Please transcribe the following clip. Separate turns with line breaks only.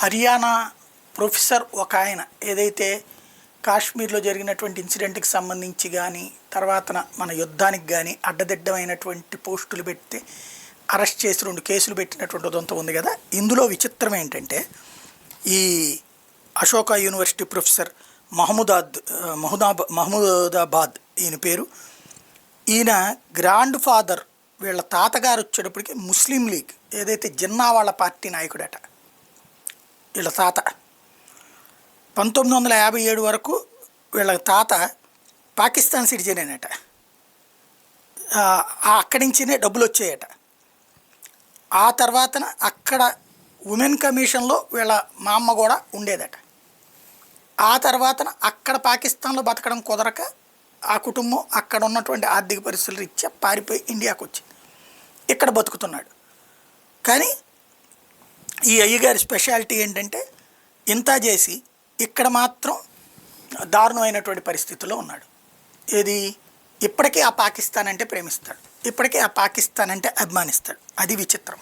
Haryana professor ఒక ఆయన ఏదైతే కాశ్మీర్లో జరిగినటువంటి ఇన్సిడెంట్కి సంబంధించి కానీ తర్వాత మన యుద్ధానికి కానీ అడ్డదిడ్డమైనటువంటి పోస్టులు పెడితే అరెస్ట్ చేసి 2 కేసులు పెట్టినటువంటి ఉదంతా ఉంది కదా. ఇందులో విచిత్రం ఏంటంటే ఈ అశోక యూనివర్సిటీ ప్రొఫెసర్ మహమూదాబాద్ ఈయన పేరు. ఈయన గ్రాండ్ ఫాదర్ వీళ్ళ తాతగారు వచ్చేటప్పటికి ముస్లిం లీగ్ ఏదైతే జిన్నా వాళ్ళ పార్టీ నాయకుడట. వీళ్ళ తాత 1957 వరకు వీళ్ళ తాత పాకిస్తాన్ సిటిజనేనట. అక్కడి నుంచినే డబ్బులు వచ్చాయట. ఆ తర్వాతన అక్కడ ఉమెన్ కమిషన్లో వీళ్ళ మా అమ్మ కూడా ఉండేదట. ఆ తర్వాతన అక్కడ పాకిస్తాన్లో బతకడం కుదరక ఆ కుటుంబం అక్కడ ఉన్నటువంటి ఆర్థిక పరిస్థితులు రీత్యా పారిపోయి ఇండియాకు వచ్చింది. ఇక్కడ బతుకుతున్నాడు. కానీ ఈ అయ్యగారి స్పెషాలిటీ ఏంటంటే ఇంత చేసి ఇక్కడ మాత్రం దారుణమైనటువంటి పరిస్థితుల్లో ఉన్నాడు. ఏది ఇప్పటికీ ఆ పాకిస్తాన్ అంటే ప్రేమిస్తాడు, ఇప్పటికీ ఆ పాకిస్తాన్ అంటే అభిమానిస్తాడు. అది విచిత్రం.